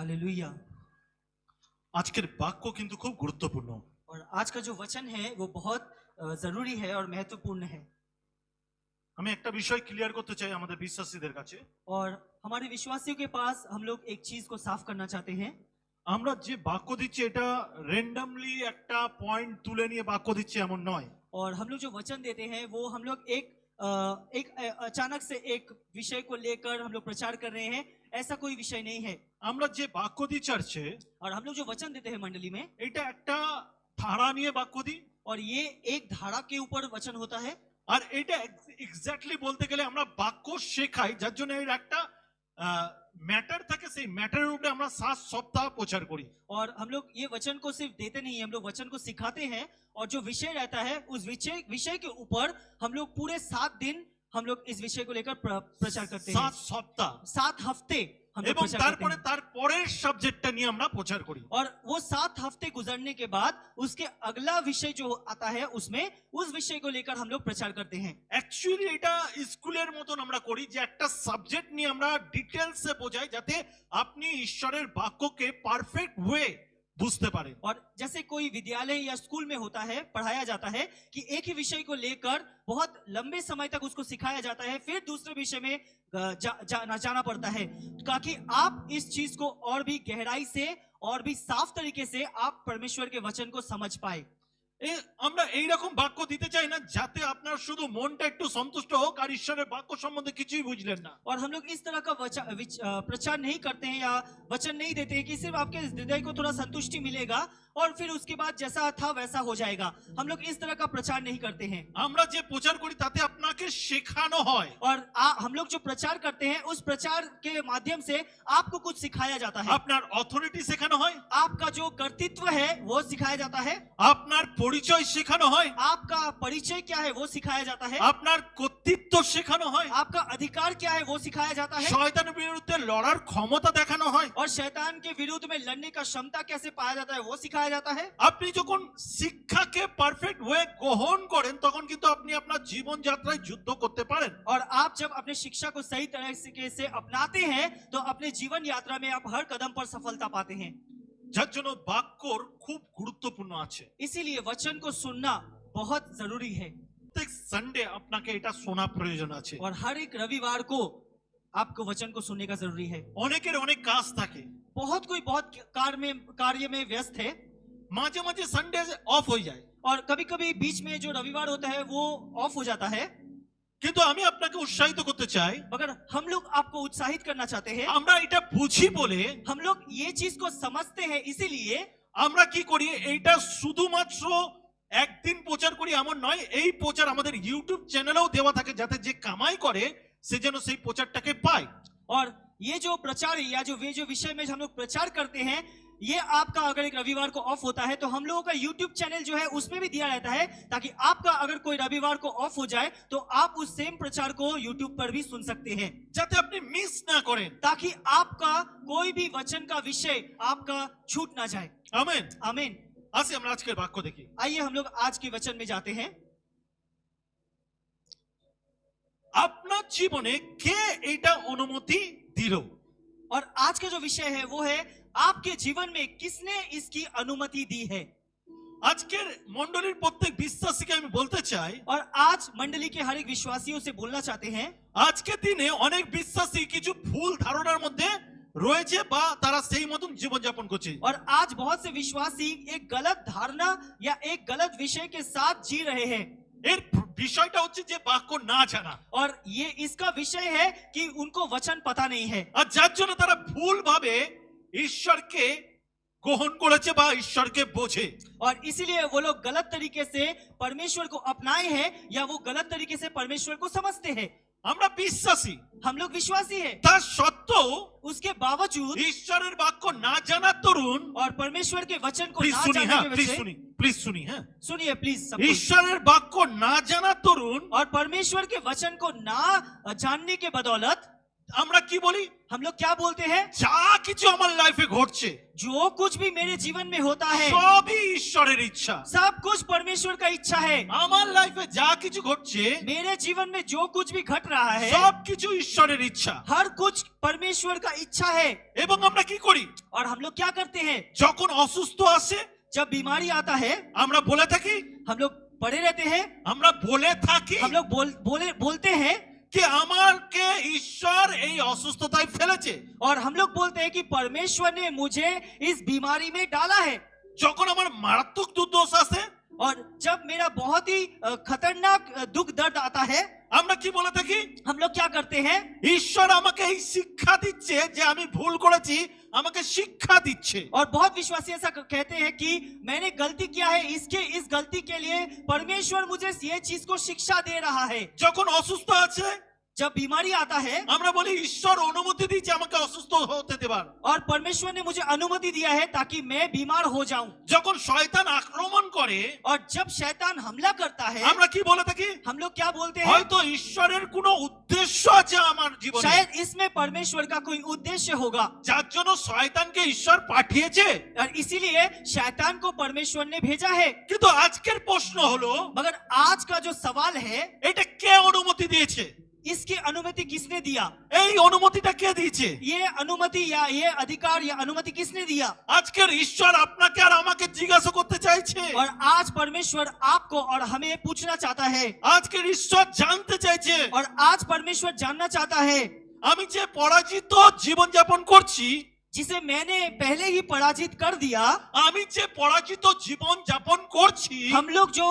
Hallelujah. আজকের বাক্য কিন্তু খুব গুরুত্বপূর্ণ। और आज का जो वचन है वो बहुत जरूरी है और महत्वपूर्ण है। আমি একটা বিষয় ক্লিয়ার করতে চাই আমাদের বিশ্বাসীদের কাছে। और हमारे विश्वासियों के पास हम लोग एक चीज को साफ करना चाहते हैं। আমরা যে বাক্য দিচ্ছি এটা র্যান্ডমলি একটা পয়েন্ট তুলে নিয়ে বাক্য দিচ্ছি এমন নয়। और हम लोग जो वचन देते हैं वो हम लोग एक अचानक से एक विषय को लेकर हम लोग प्रचार कर रहे हैं, ऐसा कोई विषय नहीं है। আমরা যে বাক্য দিই চার্চে और हम लोग जो वचन देते हैं मंडली में, এটা একটা ধারা নিয়ে বাক্য দিই। और ये एक धारा के ऊपर वचन होता है। আর এটা এক্স্যাক্টলি বলতে গেলে আমরা বাক্য শেখাই, যার জন্য এর একটা ম্যাটার থাকে, সেই ম্যাটারের উপরে আমরা 7 সপ্তাহ প্রচার করি। और हम लोग ये वचन को सिर्फ देते नहीं है, हम लोग वचन को सिखाते हैं, और जो विषय रहता है उस विषय के ऊपर हम लोग पूरे 7 दिन हम लोग इस विषय को लेकर प्रचार करते हैं। 7 সপ্তাহ 7 हफ्ते हम लोग এবং प्रचार करते তারপরে हैं। তার পরের সাবজেক্টটা নিয়ে আমরা প্রচার করি। और वो 7 हफ्ते गुजरने के बाद उसके अगला विषय जो आता है उसमें उस विषय को लेकर हम लोग प्रचार करते हैं। অ্যাকচুয়ালি এটা স্কুলের মতন আমরা করি যে একটা সাবজেক্ট নিয়ে আমরা ডিটেইলসে বোঝাই, যাতে আপনি ঈশ্বরের বাক্যকে পারফেক্ট ওয়ে বুঝতে পারেন। और जैसे कोई विद्यालय या स्कूल में होता है, पढ़ाया जाता है कि एक ही विषय को लेकर बहुत लंबे समय तक उसको सिखाया जाता है, फिर दूसरे विषय में जाना पड़ता है, ताकि आप इस चीज को और भी गहराई से और भी साफ तरीके से आप परमेश्वर के वचन को समझ पाए। আমরা এইরকম বাক্য দিতে চাই না যাতে আপনার শুধু মনটা একটু সন্তুষ্ট হোক আর ঈশ্বরের বাক্য সম্বন্ধে কিছুই বুঝলেন না। और हम लोग इस तरह का प्रचार नहीं करते हैं या वचन नहीं देते हैं कि सिर्फ आपके हृदय को थोड़ा संतुष्टि मिलेगा और फिर उसके बाद जैसा था वैसा हो जाएगा। हम लोग इस तरह का प्रचार नहीं करते हैं। আমরা যে প্রচার করি তাতে আপনাকে শেখানো হয়। और हम लोग जो प्रचार करते हैं उस प्रचार के माध्यम से आपको कुछ सिखाया जाता है। আপনার অথরিটি শেখানো হয়, आपका जो कर्तृत्व है वो सिखाया जाता है, আপনার পরিচয় শেখানো হয়, आपका परिचय क्या है वो सिखाया जाता है, আপনার কর্তৃত্ব শেখানো হয়, आपका अधिकार क्या है वो सिखाया जाता है, শয়তানের বিরুদ্ধে লড়ার ক্ষমতা দেখানো হয়। और शैतान के विरुद्ध में लड़ने का क्षमता कैसे पाया जाता है वो सिखाया जाता है। আপনি যখন শিক্ষাকে পারফেক্ট ওয়ে গ্রহণ করেন তখন কিন্তু আপনি আপনার জীবনযাত্রায় যুদ্ধ করতে পারেন। और आप जब अपने शिक्षा को सही तरह से अपनाते हैं तो अपने जीवन यात्रा में आप हर कदम पर सफलता पाते हैं। যার জন্য বাক্যর খুব গুরুত্বপূর্ণ আছে। इसीलिए वचन को सुनना बहुत जरूरी है। প্রত্যেক সানডে আপনাকে এটা শোনা প্রয়োজন আছে। और हर एक रविवार को आपको वचन को सुनने का जरूरी है। অনেকের অনেক কাজ থাকে, बहुत कोई बहुत कार्य में व्यस्त है, মাঝে মাঝে সানডে অফ হয়ে যায়, और कभी कभी बीच में जो रविवार होता है वो ऑफ हो जाता है। কিন্তু আমি আপনাকে উৎসাহিত করতে চাই, मगर हम लोग आपको उत्साहित करना चाहते हैं। আমরা এটা বুঝি বলে हम लोग ये चीज को समझते हैं, इसीलिए আমরা কি করি, এইটা শুধুমাত্র একদিন প্রচার করি এমন নয়, এই প্রচার আমাদের ইউটিউব চ্যানেলেও দেওয়া থাকে যাতে যে কামাই করে সে যেন সেই প্রচারটাকে পায়। और ये जो प्रचार या जो विषय में हम लोग प्रचार करते हैं, ये आपका अगर एक रविवार को ऑफ होता है तो हम लोगों का यूट्यूब चैनल जो है उसमें भी दिया रहता है, ताकि आपका अगर कोई रविवार को ऑफ हो जाए तो आप उस सेम प्रचार को यूट्यूब पर भी सुन सकते हैं, যাতে আপনি মিস না করেন, ताकि आपका कोई भी वचन का विषय आपका छूट ना जाए। আমেন। आमीन। আসি আমরা আজকের বাক্য দেখি। आइए हम लोग आज के वचन में जाते हैं। আপনার জীবনে কে এটা অনুমতি দিল? और आज का जो विषय है वो है आपके जीवन में किसने इसकी अनुमति दी है। আজকের মণ্ডলীর প্রত্যেক বিশ্বাসীকে আমি বলতে চাই, और आज मंडली के हर एक विश्वासियों से बोलना चाहते हैं, আজকের দিনে অনেক বিশ্বাসী কিছু ভুল ধারণার মধ্যে রয়েছে বা তারা সেই মতন জীবনযাপন করছে। और आज बहुत से विश्वासी एक गलत धारणा या एक गलत विषय के साथ जी रहे हैं। এর বিষয়টা হচ্ছে যে বাক্য না জানা, और ये इसका विषय है कि उनको वचन पता नहीं है, আর যার জন্য তারা ভুল ভাবে ঈশ্বরকে গ্রহণ করেছে বা ঈশ্বরকে বোঝে। और इसीलिए वो लोग गलत तरीके से परमेश्वर को अपनाए हैं या वो गलत तरीके से परमेश्वर को समझते हैं। আমরা বিশ্বাসী, हम लोग विश्वासी हैं, তার সত্ত্বেও उसके बावजूद ঈশ্বরের বাক্য না জানার তরুণ, और परमेश्वर के वचन को প্লিজ ना শুনি, जानने হ্যাঁ की প্লিজ वजह से, শুনি, প্লিজ শুনি, হ্যাঁ सुनिए प्लीज सब, ঈশ্বরের বাক্য না জানার তরুণ और परमेश्वर के वचन को ना जानने के बदौलत আমরা কি বলি? हम लोग क्या बोलते हैं? যা কিছু আমার লাইফে ঘটছে जो कुछ भी मेरे जीवन में होता है সবই ঈশ্বরের ইচ্ছা। सब कुछ परमेश्वर का इच्छा है। আমার লাইফে যা কিছু ঘটছে मेरे जीवन में जो कुछ भी घट रहा है সবকিছু ঈশ্বরের ইচ্ছা। हर कुछ परमेश्वर का इच्छा है। এবং আমরা কি করি? और हम लोग क्या करते हैं? যখন অসুস্থ আসে जब बीमारी आता है আমরা বলে থাকি, हम लोग पड़े रहते हैं, আমরা বলে থাকি हम लोग बोलते हैं কি আমাকে ঈশ্বর এই অসুস্থতায় ফেলেছে। और हम लोग बोलते हैं कि परमेश्वर ने मुझे इस बीमारी में डाला है। যখন আমার মারাত্মক দুর্দশা আসে और जब मेरा बहुत ही खतरनाक दुख दर्द आता है আমরা কি বলে থাকি? हम लोग क्या करते हैं? ঈশ্বর আমাকে এই শিক্ষা দিচ্ছে যে আমি ভুল করেছি, আমাকে শিক্ষা দিচ্ছে। और बहुत विश्वासी ऐसा कहते हैं कि मैंने गलती किया है, इस गलती के लिए परमेश्वर मुझे ये चीज को शिक्षा दे रहा है। যখন অসুস্থ আছে जब बीमारी आता है আমরা বলি ঈশ্বর অনুমতি দিয়েছে আমাকে অসুস্থ হতে দেবার। और परमेश्वर ने मुझे अनुमति दिया है ताकि मैं बीमार हो जाऊं। যখন শয়তান আক্রমণ করে और जब शैतान हमला करता है আমরা কি বলে থাকি? हम लोग क्या बोलते हैं? হয়তো ঈশ্বরের কোনো উদ্দেশ্য আছে আমার জীবনে, शायद इसमें परमेश्वर का कोई उद्देश्य होगा যার জন্য শয়তানকে ঈশ্বর পাঠিয়েছে। और इसीलिए शैतान को परमेश्वर ने भेजा है। কিন্তু আজকের প্রশ্ন হলো मगर आज का जो सवाल है, এটা কে অনুমতি দিয়েছে? इसकी अनुमति किसने दिया? এই অনুমতিটা কে দিয়েছে? ये अनुमति या ये अधिकार या अनुमति किसने दिया? আজকের ঈশ্বর আপনাকে আর আমাকে জিজ্ঞাসা করতে চাইছে। और आज परमेश्वर आपको और हमें पूछना चाहता है। আজকের ঈশ্বর জানতে চাইছে और आज परमेश्वर जानना चाहता है আমি যে পরাজিত জীবন যাপন করছি, जिसे मैंने पहले ही पराजित कर दिया, আমি যে পরাজিত জীবন যাপন করছি हम लोग जो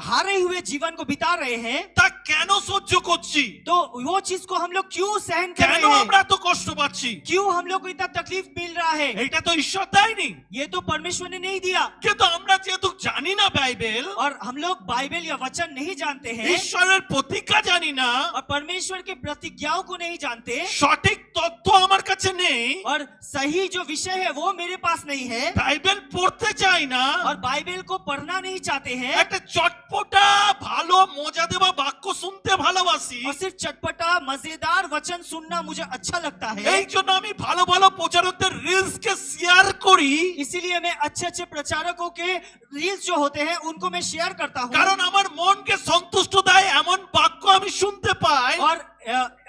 हारे हुए जीवन को बिता रहे हैं, তা কেন সহ্য করছি? तो वो चीज को हम लोग क्यों सहन कर কেন रहे हैं? আমরা এত কষ্ট পাচ্ছি? क्यों हम लोग को इतना तकलीफ मिल रहा है? এটা তো ঈশ্বর দেয়নি। ये तो परमेश्वर ने नहीं दिया। কিন্তু আমরা যেহেতু জানি না বাইবেল, और हम लोग बाइबल या वचन नहीं जानते हैं ঈশ্বরের প্রতিজ্ঞা জানি না, और परमेश्वर के प्रतिज्ञाओं को नहीं जानते, সঠিক তথ্য আমার কাছে নেই, और सही जो विषय है वो मेरे पास नहीं है, বাইবেল পড়তে চাই না, और बाइबल को पढ़ना नहीं चाहते हैं, একটা চটপটা ভালো মজা দেওয়া বাক্য শুনতে ভালোবাসি, और सिर्फ चटपटा मजेदार वचन सुनना मुझे अच्छा लगता है, এই জন্য আমি ভালো ভালো প্রচারকদের রিলস কে শেয়ার করি। इसीलिए मैं अच्छे अच्छे प्रचारकों के रील्स जो होते हैं उनको मैं शेयर करता हूँ। কারণ আমার মনকে সন্তুষ্ট দেয় এমন বাক্য আমি শুনতে পাই और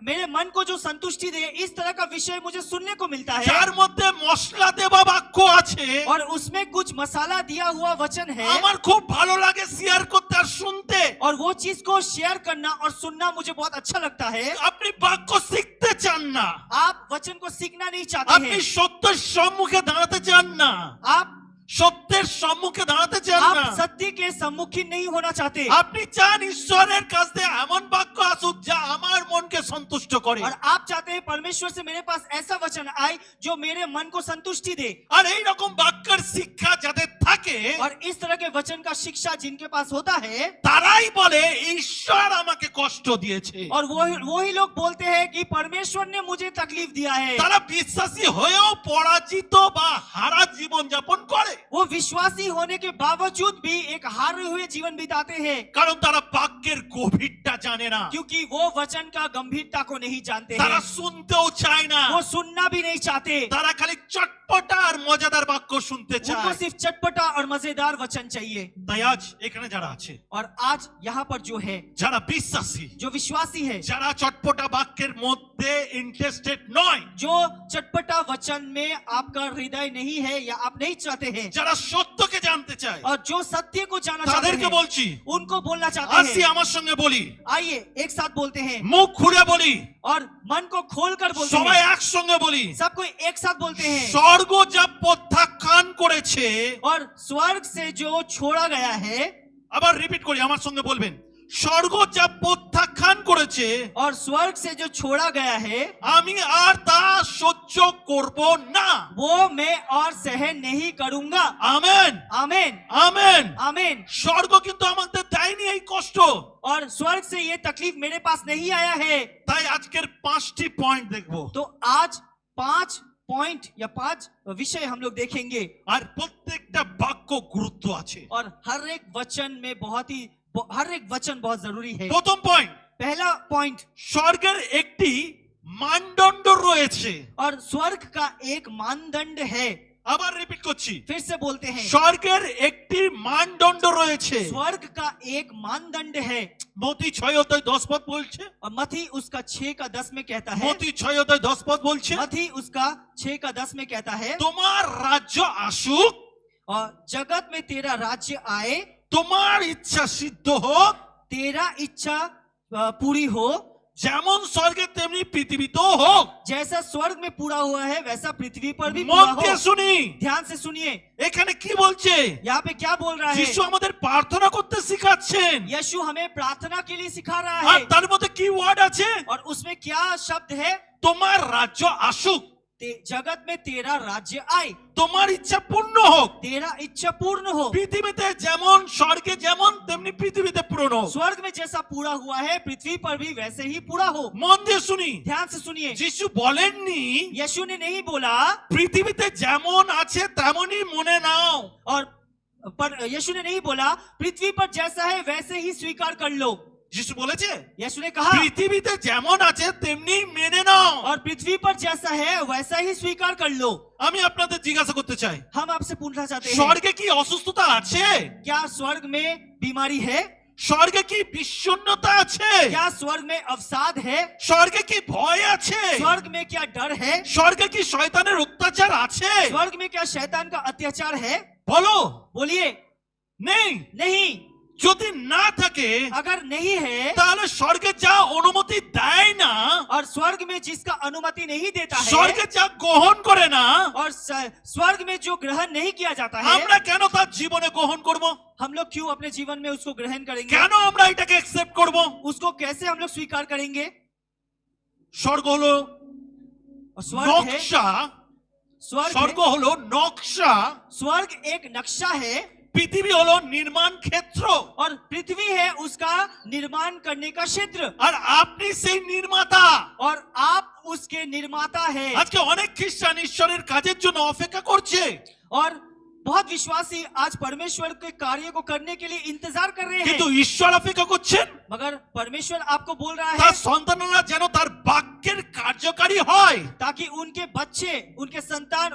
मेरे मन को जो संतुष्टि दे इस तरह का विषय मुझे सुनने को मिलता है, যার মধ্যে মশলা দেওয়া বাক্য আছে। और उसमें कुछ मसाला दिया हुआ वचन है, আমার খুব ভালো লাগে শেয়ার করতে আর শুনতে। और वो चीज को शेयर करना और सुनना मुझे बहुत अच्छा लगता है। আপনি বাক্য শিখতে চান না, आप वचन को सीखना नहीं चाहते আপনি हैं, সত্যের সম্মুখে দাঁড়াতে চান না, आप সত্যের সম্মুখে দাঁড়াতে চান না, आप सत्य के सम्मुखीन नहीं होना चाहते, আপনি চান ঈশ্বরের কাছ থেকে এমন বাক্য আসুক যা আমার মনকে সন্তুষ্ট করে। और आप चाहते हैं परमेश्वर से मेरे पास ऐसा वचन आए जो मेरे मन को संतुष्टि दे। আর এই রকম বাক্যের শিক্ষা যাদের থাকে और इस तरह के वचन का शिक्षा जिनके पास होता है, তারাই বলে ঈশ্বর আমাকে কষ্ট দিয়েছে। और वही लोग बोलते हैं कि परमेश्वर ने मुझे तकलीफ दिया है। তারা বিশ্বাসী হয়েও পরাজিত বা হারা জীবন যাপন করে, वो विश्वासी होने के बावजूद भी एक हारे हुए जीवन बिताते हैं, কারণ তারা বাক্যের গভীরটা জানে না, क्योंकि वो वचन का गंभीरता को नहीं जानते তারা हैं, শুনতেও চায় না, वो सुनना भी नहीं चाहते, তারা খালি চটপটা আর মজাদার বাক্য শুনতে उनको চায়। सिर्फ चटपटा और मजेदार वचन चाहिए। তাই আজ এখানে যারা আছে, और आज यहाँ पर जो है, যারা বিশ্বাসী, जो विश्वासी है, যারা চটপটা বাক্যের মধ্যে ইন্টারেস্টেড নয়, जो चटपटा वचन में आपका हृदय नहीं है या आप नहीं चाहते हैं, যারা সত্যকে জানতে চায়, और जो सत्य को जानना चाहते তাদেরকে हैं, বলছি उनको बोलना चाहते আসি हैं। আমার সঙ্গে বলি, आइए एक साथ बोलते हैं মুখ খুলে বলি, और मन को खोलकर बोलते সবাই हैं, একসঙ্গে বলি। सबको एक साथ बोलते हैं। স্বর্গ যা প্রত্যাখ্যান করেছে, और स्वर्ग से जो छोड़ा गया है, আবার রিপিট করি, আমার সঙ্গে বলবেন, স্বর্গ যা প্রত্যাখ্যান করেছে और स्वर्ग से जो छोड़ा गया है, আমি আর তা সহ্য করব না। वो मैं और सहन नहीं करूंगा। আমেন, आमीन আমেন। आमीन। স্বর্গ কিন্তু আমাদের দেয়নি এই কষ্ট। और स्वर्ग से ये तकलीफ मेरे पास नहीं आया है। তাই আজকের 5টি পয়েন্ট দেখবো, तो आज 5 पॉइंट या 5 विषय हम लोग देखेंगे, আর প্রত্যেকটা বাক্য গুরুত্ব আছে। और हर एक वचन में हर एक वचन बहुत जरूरी है। প্রথম পয়েন্ট, पहला पॉइंट, স্বর্গের একটি মানদণ্ড রয়েছে। और स्वर्ग का एक मानदंड है। আবার রিপিট করছি, फिर से बोलते हैं, স্বর্গের একটি মানদণ্ড রয়েছে। स्वर्ग का एक मानदंड है। মতি 6:10 বলছে, और मथी उसका 6:10 में कहता है, মতি 6:10 বলছে, मथी उसका 6:10 में कहता है, তোমার রাজ্য আসুক, और जगत में तेरा राज्य आए, তোমার ইচ্ছা সিদ্ধ হোক, तेरा इच्छा पूरी हो, যেমন স্বর্গে তেমনি পৃথিবীতেও হোক। जैसा स्वर्ग में पूरा हुआ है वैसा पृथ्वी पर भी মন पूरा দিয়ে हो। শুনি, ध्यान से सुनिए, এখানে কি বলছে? यहाँ पे क्या बोल रहा है? যিশু আমাদের প্রার্থনা করতে শেখাচ্ছেন, यीशु हमें प्रार्थना के लिए सिखा रहा আর है। তার মধ্যে কি ওয়ার্ড আছে? और उसमें क्या शब्द है? তোমার রাজ্য আসুক, जगत में तेरा राज्य आए, তোমার ইচ্ছা পূর্ণ হোক। तेरा इच्छा पूर्ण हो। পৃথিবীতে যেমন স্বর্গে যেমন তেমনি পৃথিবীতে পূর্ণ হোক। स्वर्ग में जैसा पूरा हुआ है पृथ्वी पर भी वैसे ही पूरा हो। মন দিয়ে শুনি, ध्यान से सुनिए, যিশু বলেননি यीशु ने नहीं बोला পৃথিবীতে যেমন আছে তেমনই মনে নাও। और पर यीशु ने नहीं बोला पृथ्वी पर जैसा है वैसे ही स्वीकार कर लो। যিশু বলেছে यीशु ने कहा পৃথিবীতে যেমন আছে তেমনি মেনে নাও। और पृथ्वी पर जैसा है वैसा ही स्वीकार कर लो। আমি আপনাদের জিজ্ঞাসা করতে চাই, हम आपसे पूछना चाहते हैं, স্বর্গে কি অসুস্থতা আছে? क्या स्वर्ग में बीमारी है? স্বর্গে কি বিষণ্ণতা আছে? क्या स्वर्ग में अवसाद है? স্বর্গে কি ভয় আছে? स्वर्ग में क्या डर है? স্বর্গে কি শয়তানের অত্যাচার আছে? स्वर्ग में क्या शैतान का अत्याचार है? বলো, बोलिए নেই। नहीं। যদি না থাকে अगर नहीं है তাহলে স্বর্গে যা অনুমতি দেয় না, और स्वर्ग में जिसका अनुमति नहीं देता है স্বর্গে যা গ্রহণ করে না, और स्वर्ग में जो ग्रहण नहीं किया जाता है, আমরা কেন তার জীবনে গ্রহণ করব? हम लोग क्यों अपने जीवन में उसको ग्रहण करेंगे? কেন আমরা এটাকে অ্যাকসেপ্ট করব? उसको कैसे हम लोग स्वीकार करेंगे? স্বর্গ হলো और स्वर्ग है, নকশা, स्वर्ग স্বর্গ है, হলো নকশা, स्वर्ग एक नक्शा है পৃথিবী হলো নির্মাণ ক্ষেত্র, और पृथ्वी है उसका निर्माण करने का क्षेत्र, আর আপনি সেই নির্মাতা। और आप उसके निर्माता है। আজকে অনেক খ্রিস্টান ঈশ্বরের কাজের জন্য অপেক্ষা করছে, और बहुत विश्वासी आज परमेश्वर के कार्य को करने के लिए इंतजार कर रहे কিন্তু हैं, ঈশ্বর অপেক্ষা করছেন मगर परमेश्वर आपको बोल रहा তার है সন্তানরা যেন তার বাক্যের কার্যকারী হয়। ताकि उनके बच्चे, उनके संतान,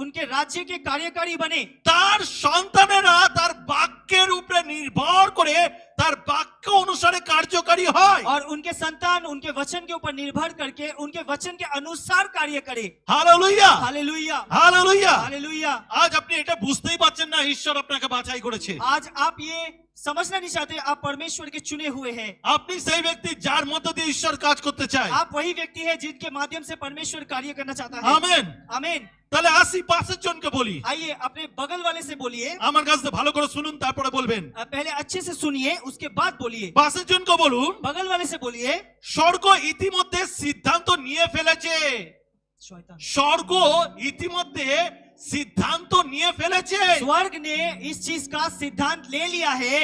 उनके राज्य के कार्यकारी बने। তার সন্তানেরা তার বাক্যের উপরে নির্ভর করে তার বাক্য অনুসারে কার্যকারী হয়। और उनके संतान उनके वचन के ऊपर निर्भर करके उनके वचन के अनुसार कार्य करे। Hallelujah, hallelujah, hallelujah. हालेलुया। আজ আপনি এটা বুঝতেই পারছেন না ঈশ্বর আপনাকে বাছাই করেছে। आज आप ये समझना नहीं चाहते आप परमेश्वर के चुने हुए हैं। আপনি সেই ব্যক্তি যার মধ্য দিয়ে ঈশ্বর কাজ করতে চায়। आप वही व्यक्ति है जिनके माध्यम से परमेश्वर कार्य करना चाहता है। আমেন। आमीन। তাহলে আসি পাশের জনকে বলি, आइए अपने बगल वाले से बोलिए। আমার কাছে ভালো করে শুনুন তারপরে বলবেন। पहले अच्छे से सुनिए उसके बाद बोलिए। পাশের জনকে বলুন, बगल वाले से बोलिए। স্বর্গ ইতিমধ্যে সিদ্ধান্ত নিয়ে ফেলেছে। স্বর্গ ইতিমধ্যে সিদ্ধান্ত নিয়ে ফেলেছে। स्वर्ग ने इस चीज का सिद्धांत ले लिया है।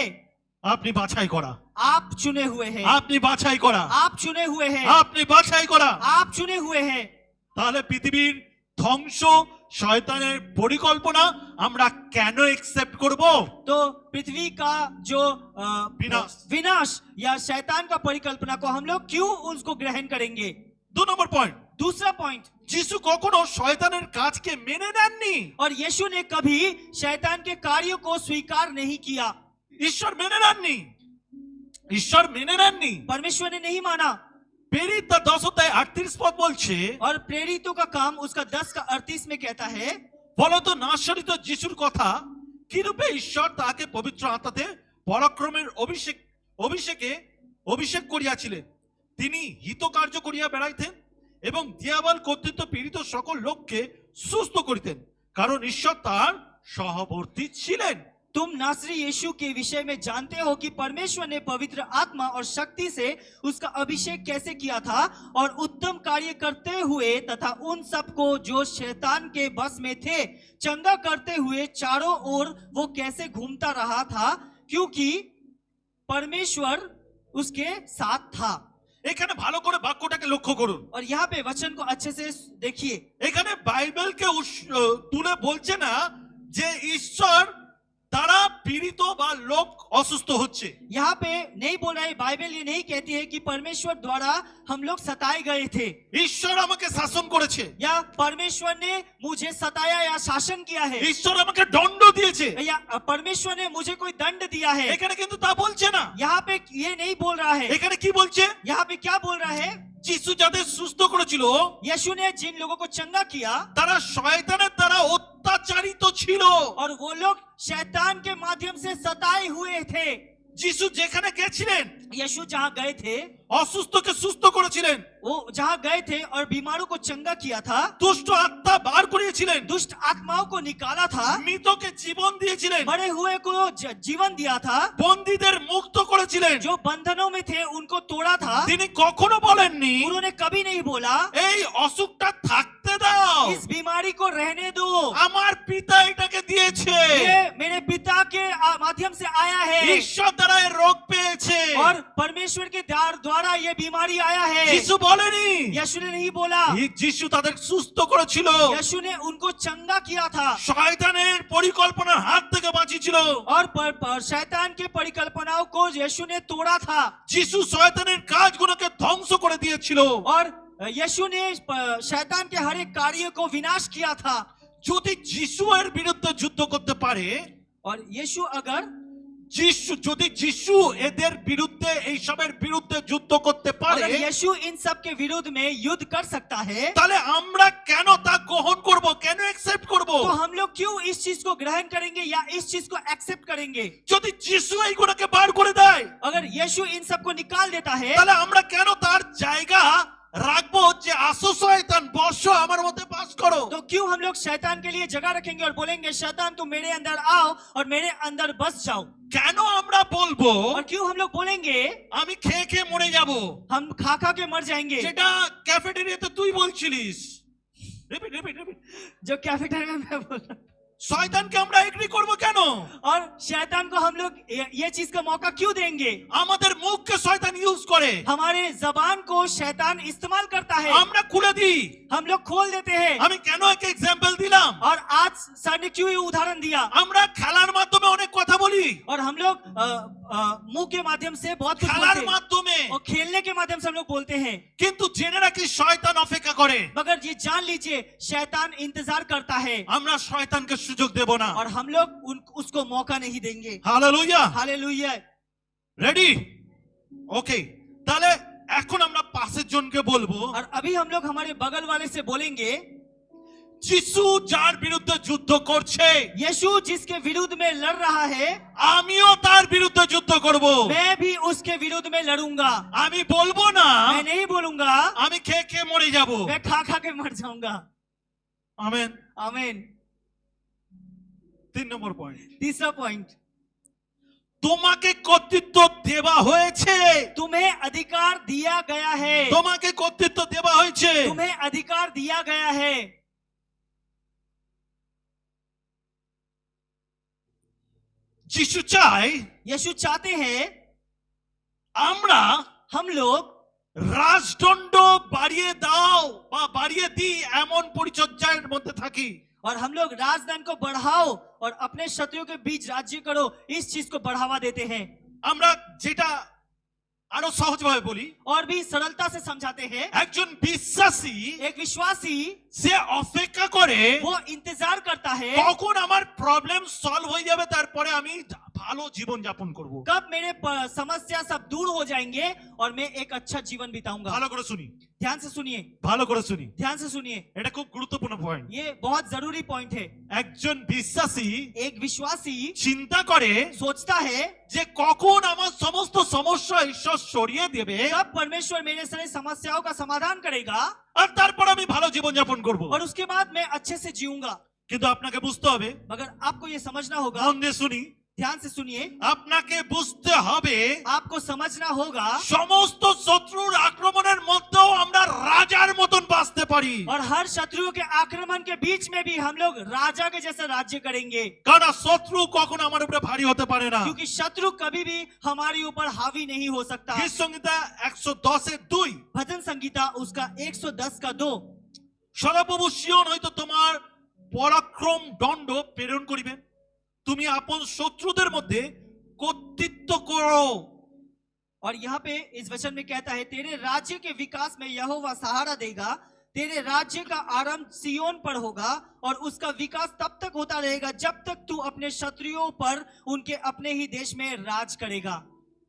আপনি বাছাই করা, आप चुने हुए हैं, আপনি বাছাই করা, आप चुने हुए हैं, আপনি বাছাই করা। आप चुने हुए हैं। তাহলে পৃথিবীর ধ্বংস শয়তানের পরিকল্পনা আমরা কেন একসেপ্ট করব? तो पृथ्वी का जो विनाश या शैतान का परिकल्पना को हम लोग क्यों उसको ग्रहण करेंगे? 2 নম্বর পয়েंट, दूसरा पॉइंट, যিশু কখনো শয়তানের কাজকে মেনে নেননি। और यीशु ने कभी शैतान के कार्यों को स्वीकार नहीं किया। ঈশ্বর মেনে নেননি, ঈশ্বর মেনে নেননি। परमेश्वर ने नहीं माना। প্রেরিত তার 10:38 বলছে, और प्रेरितों का काम उसका 10:38 में कहता है, বলতো নাশরিত যিশুর কথা কিরূপে ঈশ্বর তাকে পবিত্র আত্মাতে পরাক্রমের অভিষেক করিয়াছিলেন। তিনি হিতকার্য করিয়া বেড়াইতেন এবং দিয়াবল কর্তৃত্ব পীড়িত সকল লোককে সুস্থ করিতেন, কারণ ঈশ্বর তার সহবর্তী ছিলেন। तुम नासरी यीशु के विषय में जानते हो कि परमेश्वर ने पवित्र आत्मा और शक्ति से उसका अभिषेक कैसे किया था और उत्तम कार्य करते हुए तथा उन सबको जो शैतान के बस में थे चंगा करते हुए चारों ओर वो कैसे घूमता रहा था, क्योंकि परमेश्वर उसके साथ था। এখানে ভালো করে বাক্যটাকে লক্ষ্য করুন। और यहाँ पे वचन को अच्छे से देखिए। এখানে বাইবেলকে তুলে বলছে না যে ঈশ্বর তারা পীড়িত বা লোক অসুস্থ হচ্ছে। यहाँ पे नहीं बोल रहा है, बाइबल ये नहीं कहती है कि परमेश्वर द्वारा हम लोग सताए गए थे ঈশ্বর আমাকে শাসন করেছে, या परमेश्वर ने मुझे सताया या शासन किया है ঈশ্বর আমাকে দণ্ড দিয়েছে, या परमेश्वर ने मुझे कोई दंड दिया है। এখানে কিন্তু তা বলছে না। यहाँ पे ये नहीं बोल रहा है। এখানে কি বলছে? यहाँ पे क्या बोल रहा है? যিশু যাদের সুস্থ করেছিল यीशु ने जिन लोगों को चंगा किया তারা শয়তানের দ্বারা অত্যাচারিত ছিল। और वो लोग शैतान के माध्यम से सताए हुए थे। যিশু যেখানে গেছিলেন यीशु जहाँ गए थे, অসুস্থকে সুস্থ করেছিলেন, वो जहाँ गए थे और बीमारों को चंगा किया था, দুষ্ট আত্মা বার করিয়েছিলেন, दुष्ट आत्माओं को निकाला था, মৃতকে জীবন দিয়েছিলেন, मरे हुए को जीवन दिया था, বন্দীদের মুক্ত করেছিলেন। जो बंधनों में थे उनको तोड़ा था। তিনি কখনো বলেননি उन्होंने कभी नहीं बोला এই অসুখটা থাকতে দাও, इस बीमारी को रहने दो, আমার পিতা এটাকে দিয়েছে, ये मेरे पिता के माध्यम से आया है ঈশ্বর দ্বারা এর রোগ পেয়েছে। और परमेश्वर के द्वारा ये बीमारी आया है। যিশু বলেনি, यीशु ने नहीं बोला, যিশু তাদের সুস্থ করেছিল, यीशु ने उनको चंगा किया था শয়তানের পরিকল্পনার হাত থেকে বাঁচিয়েছিল। और शैतान के परिकल्पनाओं को यीशु ने तोड़ा था যিশু শয়তানের কাজগুলোকে ধ্বংস করে দিয়েছিল। और यीशु ने शैतान के हर एक कार्य को विनाश किया था। যদি যিশু এর বিরুদ্ধে যুদ্ধ করতে পারে, और यीशु अगर যদি যিশু এদের বিরুদ্ধে এইসবের বিরুদ্ধে যুদ্ধ করতে পারে, अगर यीशु इन सब के विरुद्ध में युद्ध कर सकता है, তাহলে আমরা কেন তা গ্রহণ করব, কেন অ্যাকসেপ্ট করব? तो हम लोग क्यों इस चीज को ग्रहण करेंगे या इस चीज को एक्सेप्ट करेंगे? যদি যিশু এইগুলোকে বার করে দেয়, अगर यीशु इन सब को निकाल देता है, তাহলে আমরা কেন তার জায়গা রাখবো যে আসো শয়তান বসো আমার মধ্যে বাস করো? तो क्यों हम लोग शैतान के लिए जगह रखेंगे और बोलेंगे शैतान तुम मेरे अंदर आओ और मेरे अंदर बस जाओ? কেন আমরা বলবো और क्यों हम लोग बोलेंगे আমি খেয়ে খেয়ে মরে যাব, हम खा खा के मर जाएंगे? যেটা ক্যাফেটেরিয়াতে তুই বলছিলিস। Repeat repeat repeat. जो कैफेटेरिया में मैं बोल रहा हूं। শয়তানকে আমরা এগ্রি করব কেন? और शैतान को हम लोग ये चीज का मौका क्यों देंगे? আমাদের মুখকে শয়তান ইউজ করে, हमारे जबान को शैतान इस्तेमाल करता है, আমরা খুলে দিই। हम लोग खोल देते हैं। আমি কেন এক एग्जांपल दिलाम? और आज सर ने क्यों ये उदाहरण दिया? আমরা খেলার মাধ্যমে অনেক কথা বলি, और हम लोग मुंह के माध्यम से बहुत कुछ খেলার बोलते हैं মাধ্যমে, और खेलने के माध्यम से हम लोग बोलते हैं, কিন্তু জেনে রাখি শয়তান অপেক্ষা করে। मगर ये जान लीजिए शैतान इंतजार करता है আমরা শয়তানকে সুযোগ দেব না। और हम लोग उसको मौका नहीं देंगे। হালেলুয়া। हालेलुया। রেডি? ওকে, তাহলে এখন আমরা পাশের জনকে বলবো, और अभी हम लोग हमारे बगल वाले से बोलेंगे যিশু যার বিরুদ্ধে যুদ্ধ করছে यीशु जिसके विरुद्ध में लड़ रहा है, আমিও তার বিরুদ্ধে যুদ্ধ করব। मैं भी उसके विरुद्ध में लड़ूंगा। আমি বলবো না मैं नहीं बोलूंगा আমি খেয়ে খেয়ে মরে যাব। मैं खा खा के मर जाऊंगा। আমেন। आमीन। 3 নম্বর পয়েন্ট, तीसरा पॉइंट, তোমাকে কর্তৃত্ব দেওয়া হয়েছে, तुम्हें अधिकार दिया गया है। তোমাকে কর্তৃত্ব দেওয়া হয়েছে। तुम्हें अधिकार दिया गया है। যিশু চায় यीशु चाहते हैं আমরা हम लोग রাজদণ্ড বাড়িয়ে দাও বা বাড়িয়ে দিই এমন পরিচর্যার মধ্যে থাকি। और हम लोग राजदान को बढ़ाओ और अपने शत्रुओं के बीच राज्य करो, इस चीज को बढ़ावा देते हैं। আমরা যেটা আরো সহজভাবে বলি, और भी सरलता से समझाते हैं, একজন বিশ্বাসী एक विश्वासी সে অপেক্ষা করে वो इंतजार करता है কখন আমার প্রবলেম সলভ হয়ে যাবে, তারপরে আমি ভালো জীবন যাপন করব। कब मेरे समस्या सब दूर हो जाएंगे और मैं एक अच्छा जीवन बिताऊंगा। ভালো করে শুনি, ध्यान से सुनिए, ভালো করে শুনি, ध्यान से सुनिए, এটা খুব গুরুত্বপূর্ণ পয়েন্ট। ये बहुत जरूरी पॉइंट है। একজন বিশ্বাসী एक विश्वासी চিন্তা করে सोचता है যে কখন আমার সমস্ত সমস্যা ঈশ্বর সরিয়ে দেবে कब परमेश्वर मेरे सारे समस्याओं का समाधान करेगा আর তারপর আমি ভালো জীবন যাপন করব। और उसके बाद मैं अच्छे से जीऊंगा। কিন্তু আপনাকে বুঝতে হবে, मगर आपको ये समझना होगा, মন দিয়ে শুনি, ध्यान से सुनिए, আপনাকে বুঝতে হবে आपको समझना होगा সমস্ত শত্রুর আক্রমণের মধ্যেও আমরা রাজার মতন বাঁচতে পারি। और हर शत्रुओं के आक्रमण के बीच में भी हम लोग राजा के जैसे राज्य करेंगे, কারণ শত্রু কখনো আমার উপরে ভারী হতে পারে না। क्योंकि शत्रु कभी भी हमारे ऊपर हावी नहीं हो सकता। গীত সংহিতা 110:2, भजन संगीता उसका 110 का 2, সদাপ্রভু সিয়ন হইতো তোমার পরাক্রম দণ্ড প্রেরণ করিবেন, তুমি আপন শত্রুদের মধ্যে কর্তৃত্ব করো। और यहाँ पे इस वचन में कहता है, तेरे राज्य के विकास में यहोवा सहारा देगा, तेरे राज्य का आरंभ सियोन पर होगा और उसका विकास तब तक होता रहेगा जब तक तू अपने शत्रुओं पर उनके अपने ही देश में राज करेगा।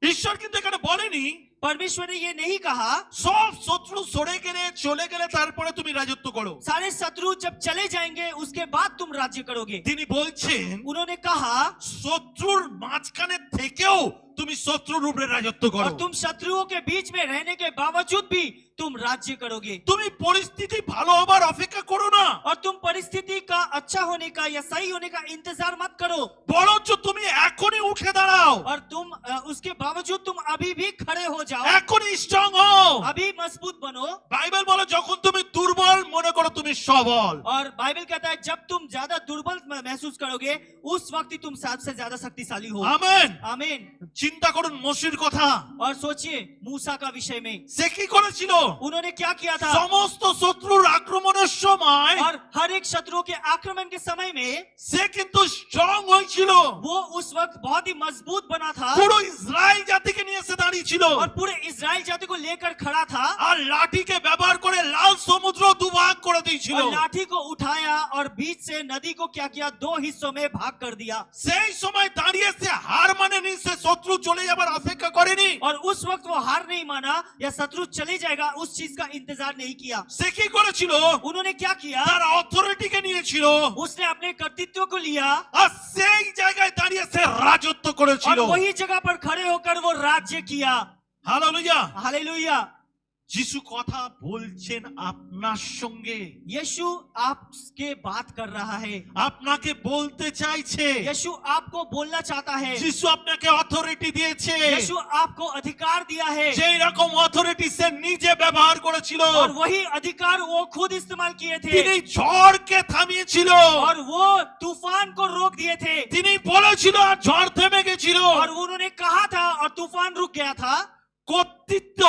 ঈশ্বর কিন্তু এখানে বলেনি परमेश्वर ने ये नहीं कहा সব শত্রু সরে গেলে চলে গেলে তারপরে তুমি রাজত্ব করো। सारे शत्रु जब चले जाएंगे उसके बाद तुम राज्य करोगे। তিনি বলছেন उन्होंने कहा শত্রুর মাঝখানে থেকেও তুমি শত্রুর উপরে রাজত্ব और করো। तुम शत्रुओं के बीच में रहने के बावजूद भी तुम राज्य करोगे। তুমি পরিস্থিতি ভালো হবার অপেক্ষা করো না, और तुम परिस्थिति का अच्छा होने का या सही होने का इंतजार मत करो, বরঞ্চ তুমি এখনই উঠে দাঁড়াও, और तुम उसके बावजूद तुम अभी भी खड़े हो जाओ, এখনই স্ট্রং হও। अभी मजबूत बनो। বাইবেল বলে যখন তুমি দুর্বল মনে করো তুমি সবল। और बाइबल कहता है जब तुम ज्यादा दुर्बल महसूस करोगे उस वक्त ही तुम सबसे ज्यादा शक्तिशाली हो। আমেন। आमीन। চিন্তা করুন মোশির কথা। और सोचिए मूसा का विषय में সে কি করেছিল? उन्होंने क्या किया था। সমস্ত শত্রুর আক্রমণের সময় और हर एक शत्रुओं के आक्रमण के समय में সে কিন্তু স্ট্রং হয়েছিল। वो उस वक्त बहुत ही मजबूत बना था পুরো ইসরায়েল জাতিকে নিয়ে এসে দাঁড়িয়েছিল और पूरे इजराइल जाति को लेकर खड़ा था আর লাঠিকে ব্যবহার করে লাল সমুদ্র দুভাগ করে দিয়েছিল। और लाठी को उठाया और बीच से नदी को क्या किया, दो हिस्सों में भाग कर दिया। সেই সময় দাঁড়িয়ে সে হার মানেনি, সে শত্রু চলে যাবার অপেক্ষা করেনি। और उस वक्त वो हार नहीं माना या शत्रु चले जाएगा उस चीज का इंतजार नहीं किया। সে কি করেছিল? उन्होंने क्या किया, তার অথরিটিকে নিয়েছিল उसने अपने कर्तृत्व को लिया আর সেই জায়গায় দাঁড়িয়ে সে রাজত্ব করেছিল। और वही जगह पर खड़े होकर वो राज्य किया। হালেলুয়া। हालेलुया। যিশু কথা বলছেন আপনার সঙ্গে, यीशु आपके बात कर रहा है, আপনাকে বলতে চাইছে। यीशु आपको बोलना चाहता है, যিশু আপনাকে অথরিটি দিয়েছে, यीशु आपको अधिकार दिया है যেই রকম অথরিটি সে নিজে ব্যবহার করেছিল। और वही अधिकार वो खुद इस्तेमाल किए थे তিনি ঝড়কে থামিয়েছিল, और वो तूफान को रोक दिए थे তিনি বলেছিল আর ঝড় থেমে গেছিল। और उन्होंने कहा था और तूफान रुक गया था। কর্তৃত্ব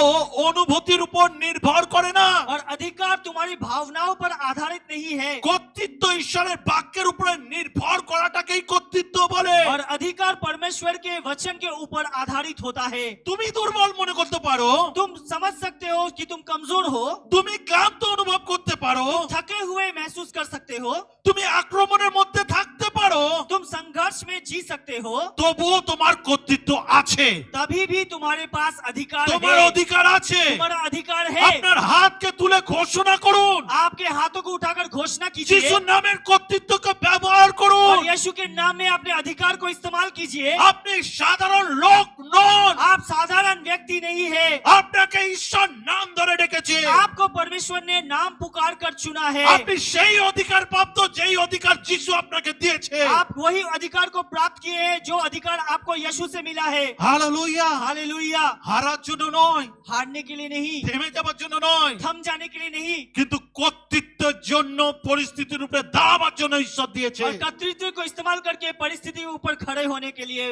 অনুভূতির উপর নির্ভর করে না, और अधिकार तुम्हारी भावनाओं पर आधारित नहीं है কর্তৃত্ব ঈশ্বরের বাক্যের উপরে নির্ভর করাটাকেই কর্তৃত্ব বলে। और अधिकार परमेश्वर के वचन के ऊपर आधारित होता है। তুমি দুর্বল মনে করতে পারো, तुम समझ सकते हो कि तुम कमजोर हो, তুমি ক্লান্ত অনুভব করতে পারো, थके हुए महसूस कर सकते हो, তুমি আক্রমণের মধ্যে থাকতে পারো, तुम संघर्ष में जी सकते हो, তবুও তোমার কর্তৃত্ব আছে, तभी भी तुम्हारे पास अधिकार তোমার है। অধিকার আছে। तुम्हारा अधिकार है। আপনার হাতকে তুলে ঘোষণা করুন, आपके हाथों को उठाकर घोषणा कीजिए যিশুর নামের কর্তৃত্বকে ব্যবহার করুন। और यीशु के नाम में अपने अधिकार को इस्तेमाल कीजिए। আপনি সাধারণ লোক নন, आप साधारण व्यक्ति नहीं है, আপনাকে ঈশ্বর নাম ধরে ডেকেছে। आपको परमेश्वर ने नाम पुकार कर चुना है। আপনি সেই অধিকার প্রাপ্ত যেই অধিকার যিশু আপনাকে দিয়েছে। आप वही अधिकार को प्राप्त किए हैं जो अधिकार आपको यीशु से मिला है। হালেলুয়া। हालेलुया। হারার জন্য নয়, हारने के लिए नहीं, থেমে যাবার জন্য নয়, थम जाने के लिए नहीं, কিন্তু কর্তৃত্বের জন্য পরিস্থিতির উপরে দাঁড়াবার জন্য ঈশ্বর দিয়েছে। और कर्तृत्व को इस्तेमाल करके परिस्थिति के ऊपर खड़े होने के लिए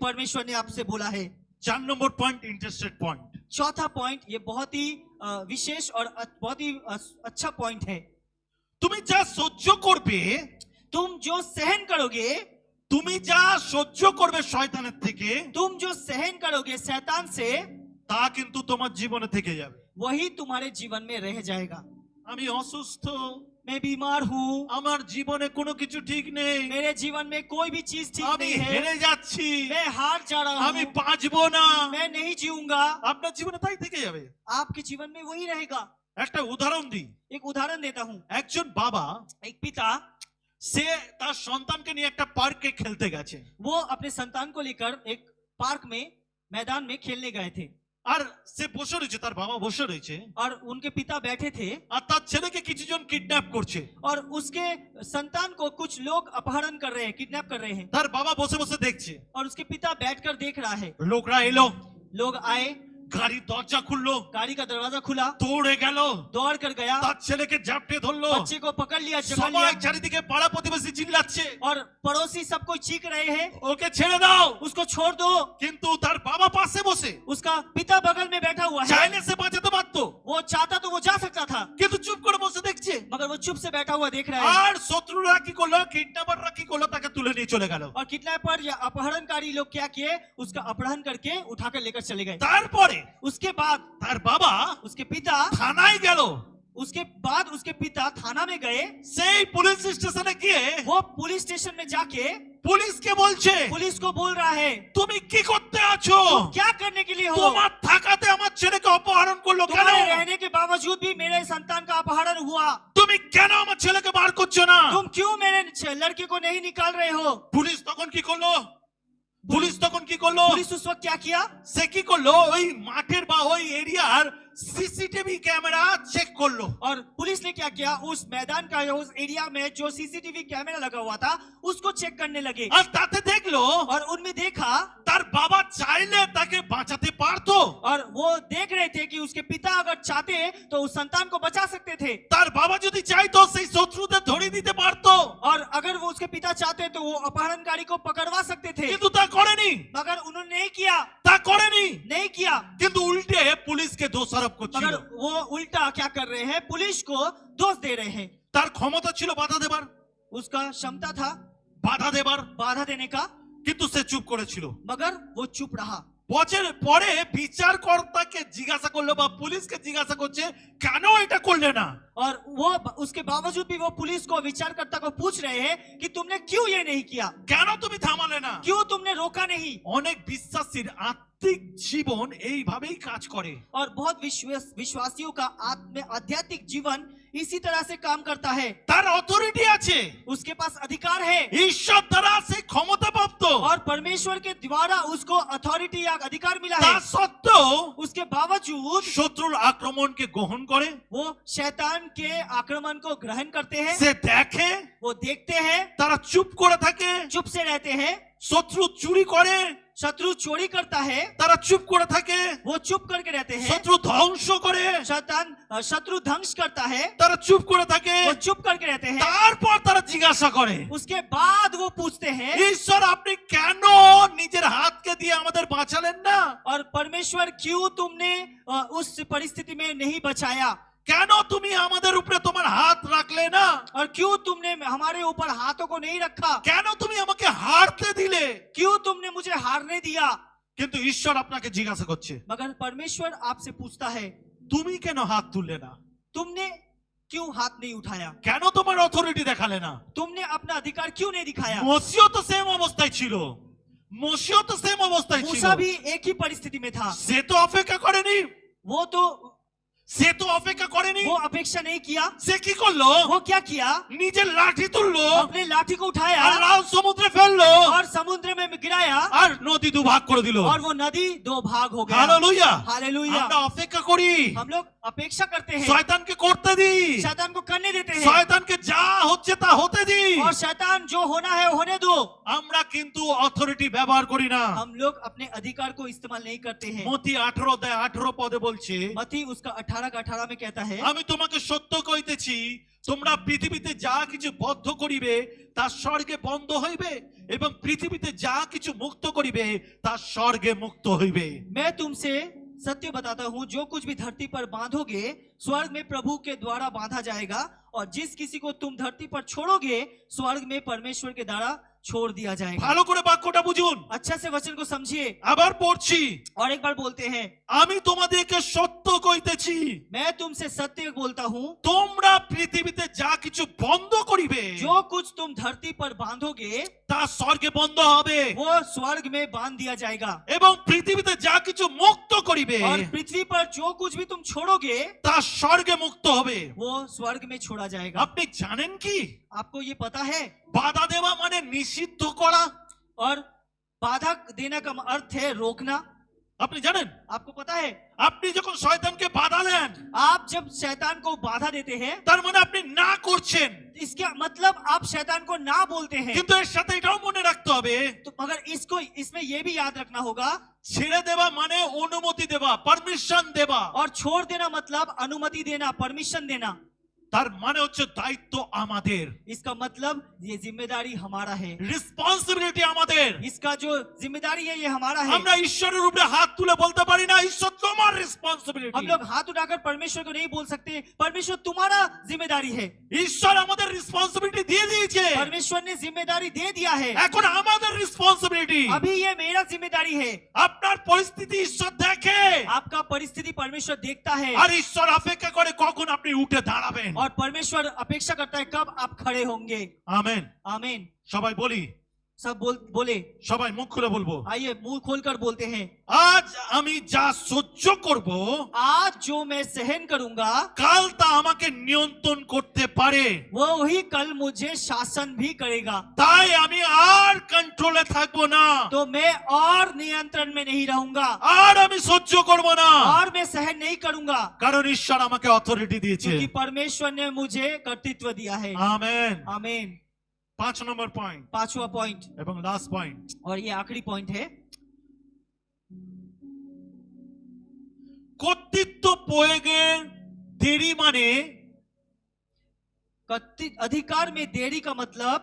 परमेश्वर ने आपसे बोला है। 4 নম্বর পয়েंट, इंटरेस्टेड पॉइंट। चौथा पॉइंट, ये बहुत ही विशेष और बहुत ही अच्छा पॉइंट है। তুমি যা সহ্য করবে, तुम जो सहन करोगे, তুমি যা সহ্য করবে শয়তানের থেকে, तुम जो सहन करोगे शैतान से, তা কিন্তু তোমার জীবনে থেকে যাবে। वही तुम्हारे जीवन में रह जाएगा। আমি অসুস্থ, मैं बीमार हूँ, আমার জীবনে কোনো কিছু ঠিক নেই, मेरे जीवन में कोई भी चीज ठीक আমি नहीं है, হেরে যাচ্ছি, मैं हार जा रहा আমি हूँ, বাঁচবো না, मैं नहीं जीऊंगा, আপনার জীবনে তাই থেকে যাবে। आपके जीवन में वही रहेगा। একটা উদাহরণ দিই। एक उदाहरण देता हूँ। একজন বাবা एक पिता, সে তার সন্তানকে নিয়ে একটা পার্কে খেলতে গেছে, वो अपने संतान को लेकर एक पार्क में मैदान में खेलने गए थे আর সে বসে রয়েছে, তার বাবা বসে রয়েছে, और उनके पिता बैठे थे আর তার ছেলেকে কিছুজন কিডন্যাপ করছে। और उसके संतान को कुछ लोग अपहरण कर रहे हैं, किडनैप कर रहे हैं তার বাবা বসে বসে দেখছে, और उसके पिता बैठकर देख रहा है। লোকরা এলো, लोग आए, গাড়ির দরজা খুললো, गाड़ी का दरवाजा खुला, দৌড়ে গেল, दौड़ कर गया, তার ছেলেকে ঝাপটে ধরলো, बच्चे को पकड़ लिया, जगा সবাই लिया চারিদিকে পাড়া প্রতিবেশী চিল্লাচ্ছে, और पड़ोसी सबको चीख रहे हैं, ওকে ছেড়ে দাও। उसको छोड़ दो। কিন্তু তার বাবা পাশে বসে उसका पिता बगल में बैठा हुआ है, চাইলে সে বাঁচাতে পারতো, वो चाहता तो वो जा सकता था, কিন্তু চুপ করে বসে দেখছে। मगर वो चुप से बैठा हुआ देख रहा है। আর শত্রুরা কি করলো, কিডন্যাপাররা কি করলো, তাকে তুলে নিয়ে চলে গেল। और किडनैपर या अपहरणकारी लोग क्या किए, उसका अपहरण करके उठाकर लेकर चले गए। তারপরে उसके बाद তার বাবা उसके पिता থানায় গেল। उसके पिता थाना में गए। সেই পুলিশ স্টেশনে গিয়ে वो पुलिस स्टेशन में जाके পুলিশকে বলছে, पुलिस को बोल रहा है, তুমি কি করতে আছো? तुम क्या करने के लिए हो? তোমার থাকাতে আমার ছেলেকে অপহরণ করলো কেন? तुम्हारे रहने के बावजूद भी मेरे संतान का अपहरण हुआ, তুমি কেন আমার ছেলেকে বার করছো না? तुम क्यों मेरे लड़के को नहीं निकाल रहे हो? পুলিশ তখন কি করলো? পুলিশ তখন কি করলো? पुलिस उस वक्त क्या किया? সে কি করলো, ওই মাঠের বা ওই এরিয়ার सीसीटीवी कैमरा चेक कर लो। और पुलिस ने क्या किया, उस मैदान का या उस एरिया में जो सीसीटीवी कैमरा लगा हुआ था उसको चेक करने लगे। और ताते देख लो, और उनमें देखा, तार बाबा चाइले ताके बाँचाते पारतो। और वो देख रहे थे कि उसके पिता अगर चाहते तो उस संतान को बचा सकते थे। तार बाबा यदि चाहतो সেই শত্রুদের ধরে দিতে পারতো। और अगर वो उसके पिता चाहते तो वो अपहरणकारी को पकड़वा सकते थे, কিন্তু তা করেনি। मगर उन्होंने नहीं किया, তা করেনি। नहीं किया। কিন্তু উল্টে পুলিশকে দোষারোপ করছিল। मगर वो उल्टा क्या कर रहे हैं, पुलिस को दोष दे रहे हैं। তার ক্ষমতা ছিল বাধা দেবার, उसका क्षमता था বাধা দেবার, बाधा देने का, কিন্তু সে চুপ করেছিল। मगर वो चुप रहा। বছর পরে বিচারকর্তাকে জিজ্ঞাসা করলো বা পুলিশকে জিজ্ঞাসা করছে, কেন এটা করলে না? और वो उसके बावजूद भी वो पुलिस को, विचारकर्ता को पूछ रहे हैं कि तुमने क्यों ये नहीं किया, কেন তুমি থামালে না? क्यों तुमने रोका नहीं। অনেক বিশ্বাসীর আত্মিক জীবন এইভাবেই কাজ করে। और बहुत विश्वासियों का आध्यात्मिक जीवन इसी तरह से काम करता है। তার অথরিটি আছে, उसके पास अधिकार है, ঈশ্বর দ্বারা সে ক্ষমতাপ্রাপ্ত। और परमेश्वर के द्वारा उसको अथॉरिटी या अधिकार मिला তা है। সত্ত্বেও उसके बावजूद শত্রুর আক্রমণকে গ্রহণ করে। वो शैतान के आक्रमण को ग्रहण करते हैं, সে দেখে, वो देखते हैं, তারা চুপ করে থাকে। चुप से रहते हैं। শত্রু চুরি করে, शत्रु चोरी करता है, তারা চুপ করে থাকে। वो चुप करके रहते हैं। শত্রু ধ্বংস করে, शत्रु ध्वंस करता है, তারা চুপ করে থাকে। वो चुप करके रहते हैं। তারপর তারা জিজ্ঞাসা করে, उसके बाद वो पूछते हैं, ঈশ্বর আপনি কেন নিজের হাতকে দিয়ে আমাদের বাঁচালেন না? और परमेश्वर क्यों तुमने उस परिस्थिति में नहीं बचाया, কেন তুমি আমাদের উপরে তোমার হাত রাখলে না? और क्यों तुमने हमारे ऊपर हाथों को नहीं रखा, কেন তুমি আমাকে হারতে দিলে? क्यों तुमने मुझे हारने दिया। কিন্তু ঈশ্বর আপনাকে জিজ্ঞাসা করছে, मगर परमेश्वर आपसे पूछता है, তুমি কেন হাত তুললে না? तुमने क्यों हाथ नहीं उठाया, কেন তোমার অথরিটি দেখালে না? तुमने अपना अधिकार क्यों नहीं दिखाया। মসিও তো সেম অবস্থায় ছিল, মসিও তো সেম অবস্থায় ছিল। मूसा भी एक ही परिस्थिति में था। সে তো অপেক্ষা করেনি, সে তো অপেক্ষা করেনি। वो अपेक्षा नहीं किया। সে কি করলো? वो क्या किया, নিজের লাঠি তুললো, अपने लाठी को उठाया আর লাল সমুদ্রে ফেললো, और समुद्र में गिराया, আর নদী দুভাগ করে দিল। और वो नदी दो भाग हो गया। হালেলুয়া। हालेलुया। আমরা অপেক্ষা করি, हम लोग अपेक्षा करते हैं, শয়তানকে করতে দিই, शैतान को करने देते हैं, শয়তানকে যা হচ্ছে তা হতে দিই। और शैतान जो होना है होने दो। আমরা কিন্তু অথরিটি ব্যবহার করি না। हम लोग अपने अधिकार को इस्तेमाल नहीं करते हैं। মতি 18 পদে বলছে, मत्ती उसका 18 का 18 में कहता है, আমি তোমাকে সত্য কইতেছি, তোমরা পৃথিবীতে যা কিছু বদ্ধ করিবে তা স্বর্গে বন্ধ হইবে, এবং পৃথিবীতে যা কিছু মুক্ত করিবে তা স্বর্গে মুক্ত হইবে। मैं तुमसे सत्य बताता हूँ, जो कुछ भी धरती पर बांधोगे स्वर्ग में प्रभु के द्वारा बांधा जाएगा, और जिस किसी को तुम धरती पर छोड़ोगे स्वर्ग में परमेश्वर के द्वारा छोड़ दिया जाएगा। ভালো করে বাক্যটা বুঝুন। अच्छा से वचन को समझिए। আবার পড়ছি, और एक बार बोलते हैं, আমি তোমাদেরকে সত্য কইতেছি, मैं तुमसे सत्य बोलता हूँ, তোমরা পৃথিবীতে যা কিছু বন্ধ করিবে जो कुछ तुम धरती पर बांधोगे তা স্বর্গে বন্ধ হবে, वो स्वर्ग में बांध दिया जाएगा, এবং পৃথিবীতে যা কিছু মুক্ত করিবে और पृथ्वी पर जो कुछ भी तुम छोड़ोगे তা স্বর্গে মুক্ত হবে। वो स्वर्ग में छोड़ा जाएगा। আপনি জানেন কি, आपको ये पता है। বাধা দেওয়া মানে নিষিদ্ধ করা। और बाधा देने का अर्थ है रोकना। আপনি জানেন, आपको पता है, আপনি যখন শয়তানকে বাধা দেন आप जब शैतान को बाधा देते हैं তার মানে আপনি না করছেন, इसका मतलब आप शैतान को ना बोलते हैं। কিন্তু এর সাথে এটাও মনে রাখতে হবে, तो मगर इसमें ये भी याद रखना होगा, ছেড়ে দেওয়া মানে অনুমতি দেওয়া, পারমিশন দেওয়া। और छोड़ देना मतलब अनुमति देना, परमिशन देना। তার মানে হচ্ছে দায়িত্ব আমাদের, इसका मतलब ये जिम्मेदारी हमारा है, রেসপন্সিবিলিটি আমাদের। इसका जो जिम्मेदारी है ये हमारा है। আমরা ঈশ্বরের উপরে হাত তুলে বলতে পারি না ঈশ্বর তোমার রেসপন্সিবিলিটি। हम लोग हाथ उठाकर परमेश्वर को नहीं बोल सकते परमेश्वर तुम्हारा जिम्मेदारी है। ঈশ্বর আমাদের রেসপন্সিবিলিটি দিয়ে দিয়েছে, परमेश्वर ने जिम्मेदारी दे दिया है, এখন আমাদের রেসপন্সিবিলিটি। अभी ये मेरा जिम्मेदारी है। আপনার পরিস্থিতি ঈশ্বর দেখে, आपका परिस्थिति परमेश्वर देखता है আর ঈশ্বর অপেক্ষা করে কখন আপনি উঠে দাঁড়াবেন। और परमेश्वर अपेक्षा करता है कब आप खड़े होंगे। আমেন। आमीन। সবাই বলি, सब बोले, সবাই মুখ খুলে বলবো, आइए मुंह खोलकर बोलते हैं, আজ আমি যা সহ্য করব आज जो मैं सहन करूंगा কাল তা আমাকে নিয়ন্ত্রণ করতে পারে, वो वही कल मुझे शासन भी करेगा। তাই আমি আর কন্ট্রোলে থাকবো না, तो मैं और नियंत्रण में नहीं रहूंगा আর আমি সহ্য করব না, और मैं सहन नहीं करूंगा, কারণ ঈশ্বর আমাকে অথরিটি দিয়েছে। क्योंकि परमेश्वर ने मुझे कर्तृत्व दिया है। আমেন। आमीन। 5 নম্বর পয়েন্ট पांचवा पॉइंट এবং লাস্ট পয়েন্ট, और ये आखिरी पॉइंट है, কর্তৃত্ব প্রয়োগের দেরি মানে अधिकार में देरी का मतलब,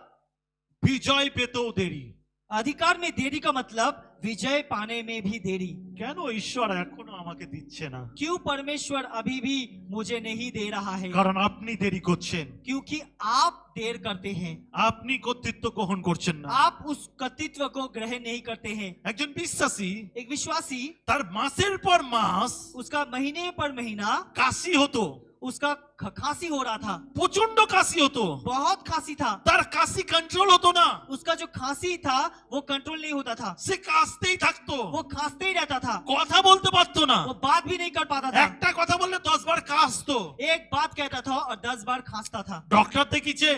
বিজয় পেতেও দেরি। अधिकार में देरी का मतलब विजय पाने में भी देरी। কেন ঈশ্বর এখনো আমাকে দিচ্ছে না? क्यों परमेश्वर अभी भी मुझे नहीं दे रहा है? কারণ আপনি দেরি করছেন, क्योंकि आप देर करते हैं, আপনি কর্তৃত্ব গ্রহণ করছেন না। आप उस कर्तृत्व को ग्रहण नहीं करते हैं। একজন বিশ্বাসী एक विश्वासी, তার মাসের পর মাস उसका महीने पर महीना কাশি হতো, उसका खांसी हो रहा था, প্রচন্ড কাশি হতো, बहुत खांसी था, তার কাশি কন্ট্রোল হতো না, उसका जो खांसी था वो कंट्रोल नहीं होता था, সে কাশতেই থাকতো, वो खांसते ही रहता था, কথা বলতে পারতো না, वो बात भी नहीं कर पाता था, একটা কথা বললে 10 বার কাশতো। एक बात कहता था और 10 बार खांसता था। ডক্টর দেখিছে,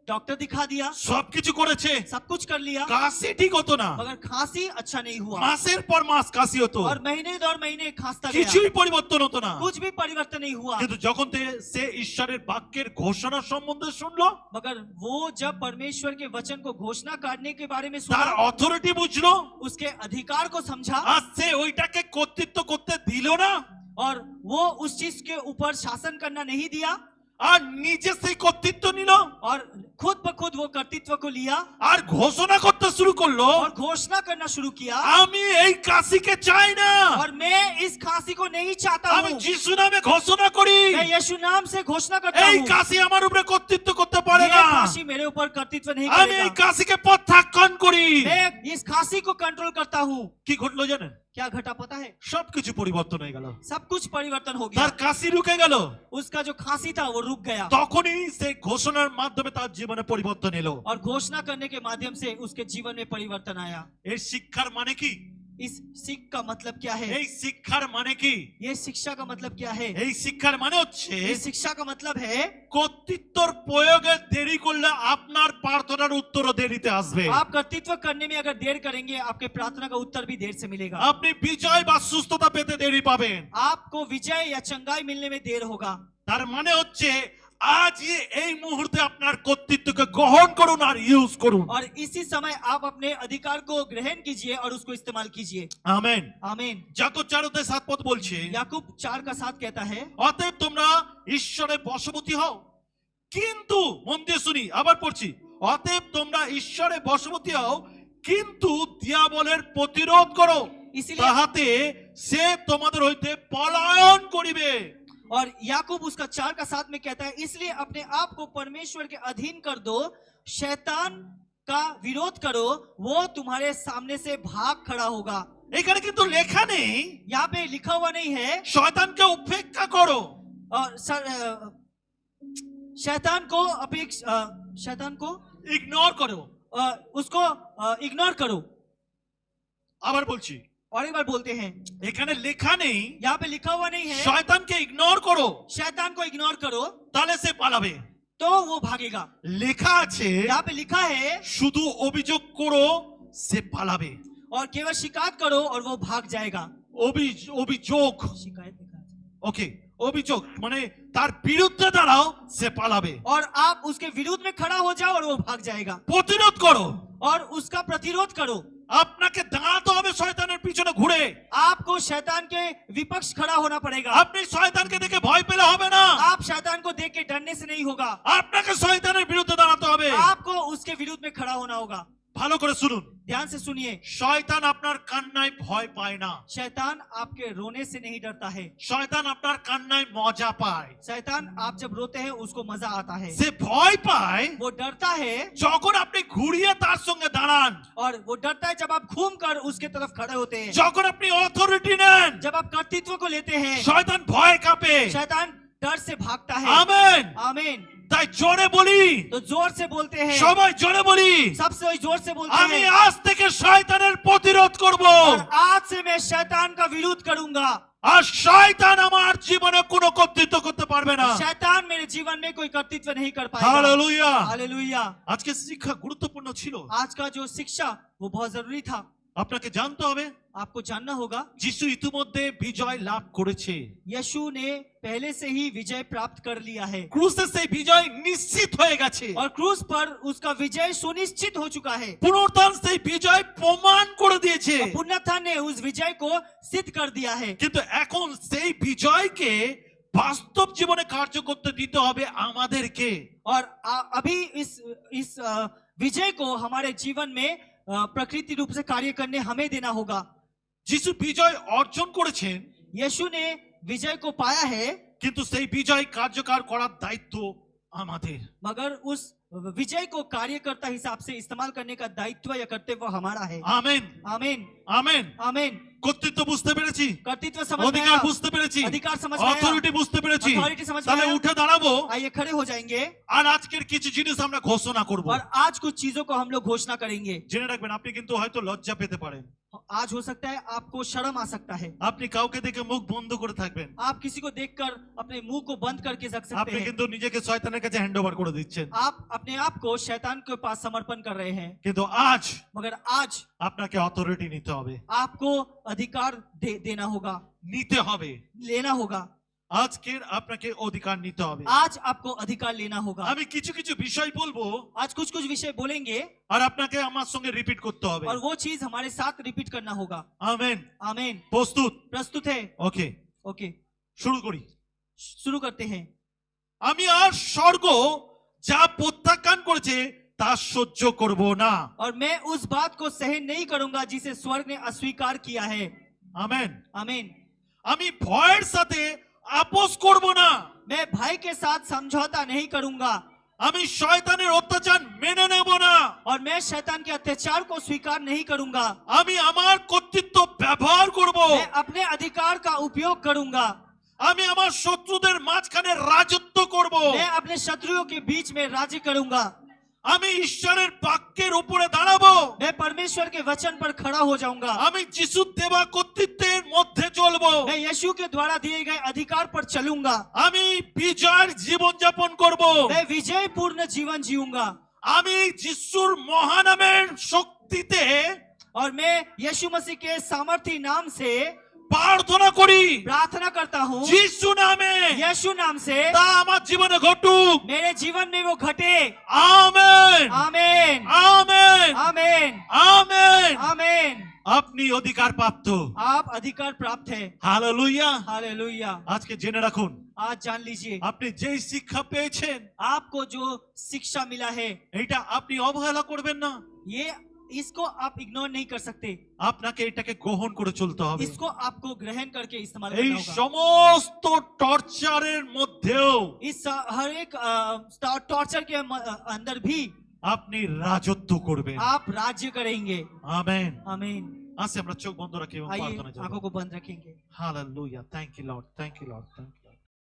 डॉक्टर दिखा दिया, সবকিছু করেছে, सब कुछ कर लिया, কাশি ঠিক হতো না, मगर खांसी अच्छा नहीं हुआ, মাসের পর মাস কাশি হতো, और महीने दर महीने खांसता गया, কিছুই পরিবর্তন হতো না। कुछ भी परिवर्तन नहीं हुआ। কিন্তু যখন সে ঈশ্বরের বাক্যের ঘোষণা সম্বন্ধে শুনলো, मगर वो जब परमेश्वर के वचन को घोषणा करने के बारे में তার सुना, অথরিটি বুঝলো, उसके अधिकार को समझा, আর সে ওইটাকে কর্তৃত্ব করতে দিল না, और वो उस चीज के ऊपर शासन करना नहीं दिया, আর নিজে সেই কর্তৃত্ব নিল, और खुद ब खुद वो कर्तृत्व को लिया আর ঘোষণा করতে শুরু করলো, और घोषणा करना शुरू किया, আমি এই কাশিকে চাই না, और मैं इस खांसी को नहीं चाहता আমি हूँ, যিশু নামে ঘোষণা করি, मैं यीशु नाम से घोषणा करता এই हूँ, কাশি আমার উপরে কর্তৃত্ব করতে পারে ये না, खांसी मेरे ऊपर कर्तृत्व नहीं আমি এই करेगा, কাশিকে প্রত্যাখ্যান করি। मैं इस खांसी को कंट्रोल करता हूँ। কি ঘটলো জানেন? क्या घटा पता है? সবকিছু পরিবর্তন হয়ে গেল, सब कुछ परिवर्तन हो তার गया, কাশি রুকে গেল, उसका जो खांसी था वो रुक गया, তখনই সেই ঘোষণার মাধ্যমে তার জীবনে পরিবর্তন এলো। और घोषणा करने के माध्यम से उसके जीवन में परिवर्तन आया। এর শিক্ষার মানে কি? इस सीख का मतलब क्या है? এই শিক্ষার মানে কি? ये शिक्षा का मतलब क्या है? এই শিক্ষার মানে হচ্ছে इस शिक्षा का मतलब है কর্তৃত্বর প্রয়োগে দেরি করলে আপনার প্রার্থনার উত্তরও দেরিতে আসবে। आप कर्तृत्व करने में अगर देर करेंगे आपके प्रार्थना का उत्तर भी देर से मिलेगा, আপনি বিজয় বা সুস্থতা পেতে দেরি পাবেন। आपको विजय या चंगाई मिलने में देर होगा। তার মানে হচ্ছে আজ এই মুহূর্তে আপনার কর্তৃত্বকে গ্রহণ করুন আর ইউজ করুন। और इसी समय आप अपने अधिकार को ग्रहण कीजिए और उसको इस्तेमाल कीजिए। আমেন। आमीन। যাকব 4:7 বলছে, याकूब 4:7 कहता है, অতএব তোমরা ঈশ্বরের বশবর্তী হও, কিন্তু মন দিয়ে শুনি, আবার পড়ছি, অতএব তোমরা ঈশ্বরের বশবর্তী হও, কিন্তু দিয়াবলের প্রতিরোধ করো, इसीलिए তাহাতে সে তোমাদের হইতে পলায়ন করিবে। और याकूब उसका 4:7 में कहता है, इसलिए अपने आप को परमेश्वर के अधीन कर दो, शैतान का विरोध करो, वो तुम्हारे सामने से भाग खड़ा होगा। এখানে কিন্তু লেখা নেই यहाँ पे लिखा हुआ नहीं है শয়তানকে উপেক্ষা করো, और शैतान को ইগনোর করো। उसको इग्नोर करो। আবার বলছি, और एक बार बोलते हैं, এখানে লেখা নেই यहाँ पे लिखा हुआ नहीं है শয়তানকে ইগনোর করো, शैतान को इग्नोर करो তাহলে সে পালাবে। तो वो भागेगा। লেখা আছে यहाँ पे लिखा है শুধু অভিযোগ করো, সে পালাবে। और केवल शिकायत करो और वो भाग जाएगा। অভিযোগ, शिकायत लिखा है। ওকে, অভিযোগ মানে তার বিরুদ্ধে দাঁড়াও, সে পালাবে। और आप उसके विरुद्ध में खड़ा हो जाओ और वो भाग जाएगा। প্রতিরোধ করো, और उसका प्रतिरोध करो। আপনাকে দাঁড়াতে হবে শয়তানের পিছনে ঘুরে। आपको शैतान के विपक्ष खड़ा होना पड़ेगा। আপনি শয়তানকে দেখে ভয় পেলে হবে না, आप शैतान को देख के डरने से नहीं होगा, আপনাকে শয়তানের বিরুদ্ধে দাঁড়াতে হবে। आपको उसके विरुद्ध में खड़ा होना होगा। ভালো করে শুনুন, ध्यान से सुनिए, শয়তান আপনার কান্নায় ভয় পায় না, शैतान आपके रोने से नहीं डरता है। শয়তান আপনার কান্নায় মজা পায়। शैतान आप जब रोते हैं उसको मजा आता है, সে ভয় পায় वो डरता है, যখন আপনি ঘুরিয়ে তার সঙ্গে দাঁড়ান, और वो डरता है जब आप घूम कर उसके तरफ खड़े होते हैं, যখন আপনি অথরিটি নেন, जब आप कर्तृत्व को लेते हैं। শয়তান ভয় কাঁপে। शैतान डर से भागता है। আমেন। आमीन। তাই জোরে বলি, तो जोर से बोलते हैं, সবাই জোরে বলি, सबसे जोर से बोलते আমি हैं, আজ থেকে শয়তানের প্রতিরোধ করব, और आज से मैं शैतान का विरोध करूंगा। আর শয়তান আমার জীবনে কোনো কর্তৃত্ব করতে পারবে না। शैतान मेरे जीवन में कोई कर्तृत्व नहीं कर पाएगा। হালেলুয়া। हालेलुया। আজকে শিক্ষা গুরুত্বপূর্ণ ছিল। आज का जो शिक्षा वो बहुत जरूरी था। আপনাকে জানতে হবে आपको जानना होगा, যিশু ইতিমধ্যে বিজয় লাভ করেছে। यीशु ने पहले से ही विजय प्राप्त कर लिया है, ক্রুসে সেই বিজয় নিশ্চিত হয়ে গেছে। और क्रूस पर उसका विजय सुनिश्चित हो चुका है। পুনরুত্থান সেই বিজয় প্রমাণ করে দিয়েছে। पुनरुत्थान ने उस विजय को सिद्ध कर दिया है। কিন্তু এখন সেই বিজয়কে বাস্তব জীবনে কার্য করতে দিতে হবে আমাদেরকে। और अभी इस विजय को हमारे जीवन में प्रकृति रूप से कार्य करने हमें देना होगा। যিশু বিজয় অর্জন করেছেন, यीशु ने विजय को पाया है, কিন্তু সেই বিজয় কার্যকর করার দায়িত্ব আমাদের। मगर उस विजय को कार्यकर्ता हिसाब से इस्तेमाल करने का दायित्व या कर्तव्य हमारा है। আমেন आमीन। আমেন। आमीन। কর্তৃত্ব বুঝতে পেরেছি, कर्तृत्व समझ में অধিকার आया, বুঝতে পেরেছি, अधिकार समझ में आया, অথরিটি বুঝতে পেরেছি। अथॉरिटी समझ में তাহলে आया। উঠে দাঁড়াবো आइए खड़े हो जाएंगे, আর আজকের কিছু জিনিস আমরা ঘোষণা করব। और आज कुछ चीजों को हम लोग घोषणा करेंगे। জেনে রাখবেন, আপনি কিন্তু হয়তো লজ্জা পেতে পারেন, आज हो सकता है आपको शर्म आ सकता है, আপনি কাউকে দেখে মুখ বন্ধ করে থাকবেন, आप किसी को देखकर अपने मुंह को बंद करके रख सकते আপনি हैं, কিন্তু নিজেকে শয়তানের কাছে হ্যান্ডওভার করে দিচ্ছেন। आप अपने आप को शैतान के पास समर्पण कर रहे हैं। কিন্তু আজ मगर आज আপনাকে অথরিটি নিতে হবে, आपको अधिकार देना होगा, নিতে হবে। लेना होगा। আজকের আপনাকে অধিকার নিতে হবে। आज आपको अधिकार लेना होगा। আমি কিছু কিছু বিষয় বলবো आज कुछ कुछ विषय बोलेंगे, আর আপনাকে আমার সঙ্গে রিপিট করতে হবে। और वो चीज हमारे साथ रिपीट करना होगा। আমেন। आमीन। প্রস্তুত? प्रस्तुत है? ওকে, ओके, শুরু করি। शुरू करते हैं। আমি আর স্বর্গ যা প্রত্যাখ্যান করেছে তা সহ্য করব না। और मैं उस बात को सहन नहीं करूंगा जिसे स्वर्ग ने अस्वीकार किया है। আমেন। आमीन। আমি ভয়ের সাথে আপোস করব না। मैं भाई के साथ समझौता नहीं करूंगा, আমি শয়তানের অত্যাচার মেনে নেব না। और मैं शैतान के अत्याचार को स्वीकार नहीं करूंगा। আমি আমার কর্তৃত্ব ব্যবহার করব। मैं अपने अधिकार का उपयोग करूंगा। আমি আমার শত্রুদের মাঝখানে রাজত্ব করব। मैं अपने शत्रुओं के बीच में राज्य करूंगा। আমি ঈশ্বরের বাক্যের উপরে দাঁড়াবো। मैं परमेश्वर के वचन पर खड़ा हो जाऊंगा। আমি যিশুর দেওয়া কর্তৃত্বের মধ্যে চলবো। मैं यीशु के द्वारा दिए गए अधिकार पर चलूंगा। আমি বিজয়ের জীবন যাপন করব। मैं विजयपूर्ण जीवन जीऊंगा। আমি যিশুর মহানামের শক্তিতে और मैं यीशु मसीह के सामर्थी नाम से প্রার্থনা করি, प्रार्थना करता हूँ, যিশু নামে यीशु नाम से তা আমার জীবনে ঘটুক। मेरे जीवन में वो घटे। আমেন आमीन। আমেন आमीन। আমেন। आमीन। আপনি অধিকার প্রাপ্ত। आप अधिकार प्राप्त है। হালেলুয়া। हालेलुया। আজকে জেনে রাখুন, आज जान लीजिए, আপনি যেই শিক্ষা পেয়েছেন आपको जो शिक्षा मिला है, এটা আপনি অবহেলা করবেন না। ये इसको आप इग्नोर नहीं कर सकते। আপনাকে এটাকে গ্রহণ করে চলতে হবে। इसको आपको ग्रहण करके इस्तेमाल এই करना होगा। সমস্ত টর্চারের মধ্যেও इस हर एक टॉर्चर के अंदर भी আপনি রাজত্ব করবেন। आप राज्य करेंगे। আমেন। आमीन। আসে আমরা চোখ বন্ধ রাখি এবং आइए প্রার্থনা आंखों করব। को बंद रखेंगे। Hallelujah. Thank you lord, thank you lord, thank you.